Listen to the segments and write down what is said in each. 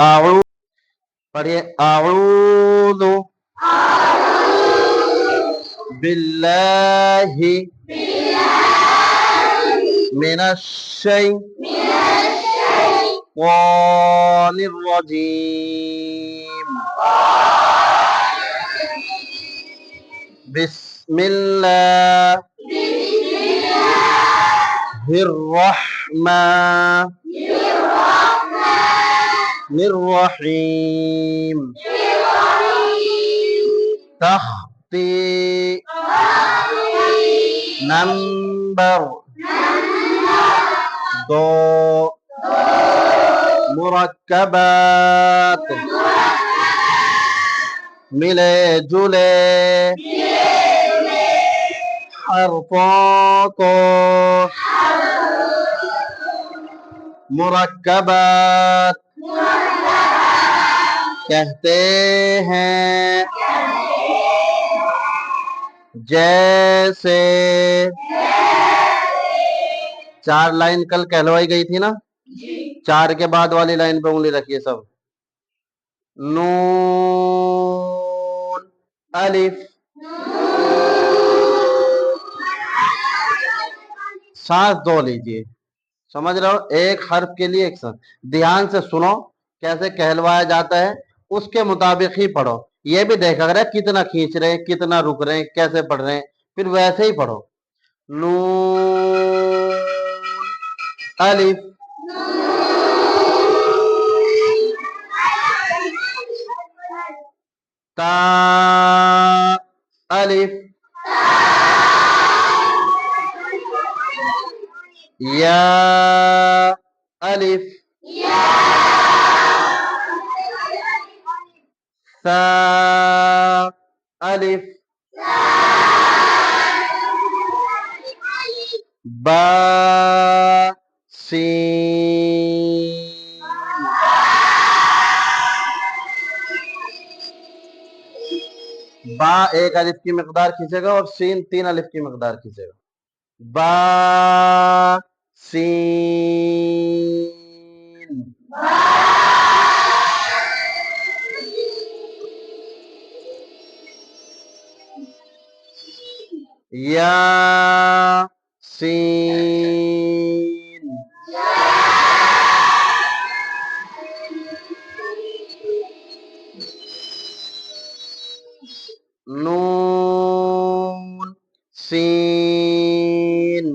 आऊँ पढ़िए आऊज़ु बिल्लाहि मिनश्शैतानिर रजीम बिस्मिल्लाहिर रहमानिर रहीम तख्ती नंबर दो मुरक्कबात मिले जुले हरफों को मुरक्कबात कहते हैं जैसे चार लाइन कल कहलवाई गई थी ना चार के बाद वाली लाइन पे उंगली रखिए सब नून अलिफ सांस दो लीजिए समझ रहे हो एक हर्फ के लिए एक सांस ध्यान से सुनो कैसे कहलवाया जाता है उसके मुताबिक ही पढ़ो ये भी देखा करें कितना खींच रहे हैं कितना रुक रहे हैं कैसे पढ़ रहे हैं फिर वैसे ही पढ़ो नून अलिफ ता अलिफ या अलिफ सा अलिफ बा सीन बा एक अलिफ की मिकदार खींचेगा और सीन तीन अलिफ की मिकदार खींचेगा बा सीन या सीन नून सीन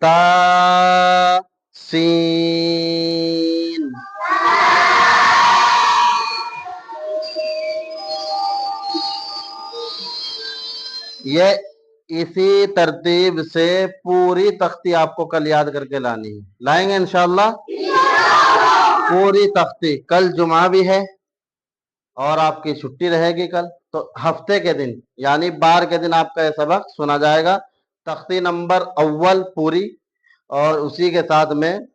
ता सीन ये इसी तरतीब से पूरी तख्ती आपको कल याद करके लानी है लाएंगे इंशाल्लाह पूरी तख्ती कल जुमा भी है और आपकी छुट्टी रहेगी कल तो हफ्ते के दिन यानी बार के दिन आपका यह सबक सुना जाएगा तख्ती नंबर अव्वल पूरी और उसी के साथ में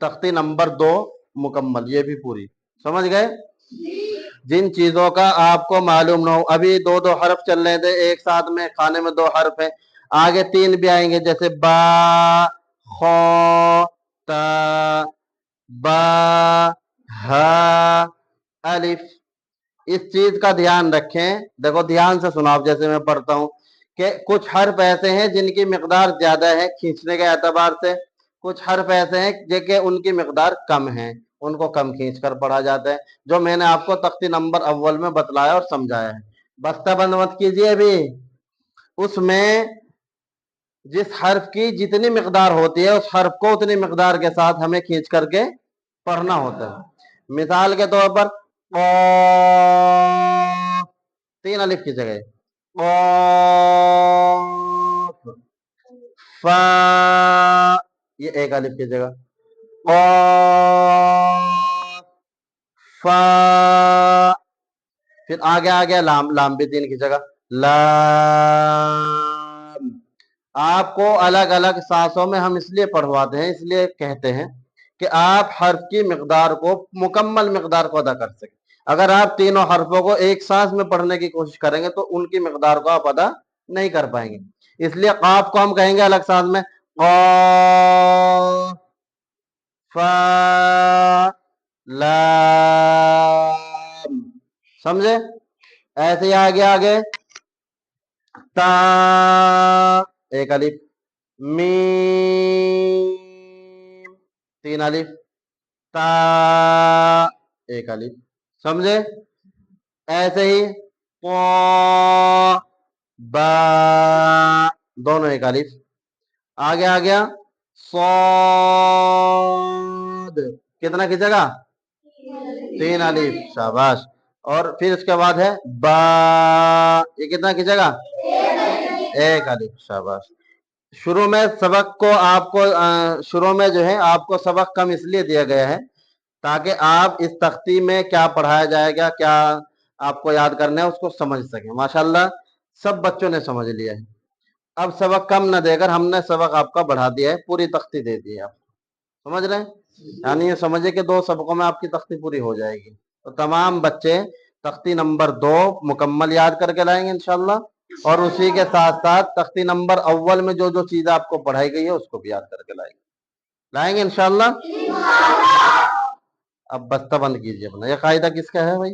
तख्ती नंबर 2 मुकम्मल ये भी पूरी समझ गए जिन चीजों का आपको मालूम ना हो अभी दो दो हर्फ चल रहे थे एक साथ में खाने में दो हर्फ है आगे तीन भी आएंगे जैसे बा खो ता बा हा अलिफ इस चीज का ध्यान रखें देखो ध्यान से सुनाओ जैसे मैं पढ़ता हूं कि कुछ हर्फ ऐसे हैं जिनकी मिकदार ज्यादा है खींचने के एतबार से कुछ हर्फ ऐसे हैं जिनके उनकी मिकदार कम है उनको कम खींच कर पढ़ा जाता है जो मैंने आपको तख्ती नंबर अव्वल में बतलाया और समझाया है बस्ता बंद मत कीजिए अभी उसमें जिस हर्फ की जितनी मिकदार होती है उस हर्फ को उतनी मिकदार के साथ हमें खींच करके पढ़ना होता है मिसाल के तौर पर तीन अलिफ की जगह फा ये एक अलिफ की जगह फा फिर आगे आ गया लाम लाम भी तीन की जगह लाम आपको अलग अलग सांसों में हम इसलिए पढ़वाते हैं इसलिए कहते हैं कि आप हर्फ की मिकदार को मुकम्मल मिकदार को अदा कर सकें अगर आप तीनों हर्फों को एक सांस में पढ़ने की कोशिश करेंगे तो उनकी मिकदार को आप अदा नहीं कर पाएंगे इसलिए काफ को हम कहेंगे अलग सांस में क़ाफ फा लाम, समझे। ऐसे ही आगे ता एक अलिफ, मीम 3 अलिफ, ता एक अलिफ, समझे। ऐसे ही क़ा बा दोनों एक अलिफ, आगे आ गया सौद, कितना खींचेगा 3 अलिफ, शाबाश। और फिर उसके बाद है बा, ये कितना खींचेगा 1 अलिफ, शाबाश। शुरू में सबक को आपको शुरू में जो है आपको सबक कम इसलिए दिया गया है ताकि आप इस तख्ती में क्या पढ़ाया जाएगा, क्या आपको याद करना है, उसको समझ सकें। माशाल्लाह सब बच्चों ने समझ लिया है। अब सबक कम न देकर हमने सबक आपका बढ़ा दिया है, पूरी तख्ती दे दी है आप, समझ रहे हैं। यानी ये समझे कि 2 सबकों में आपकी तख्ती पूरी हो जाएगी। तो तमाम बच्चे तख्ती नंबर 2 मुकम्मल याद करके लाएंगे इंशाल्लाह, और उसी के साथ साथ तख्ती नंबर अव्वल में जो जो चीज आपको पढ़ाई गई है उसको भी याद करके लाएंगे इंशाल्लाह। अब बस्ता बंद कीजिए अपना। ये कायदा किसका है भाई?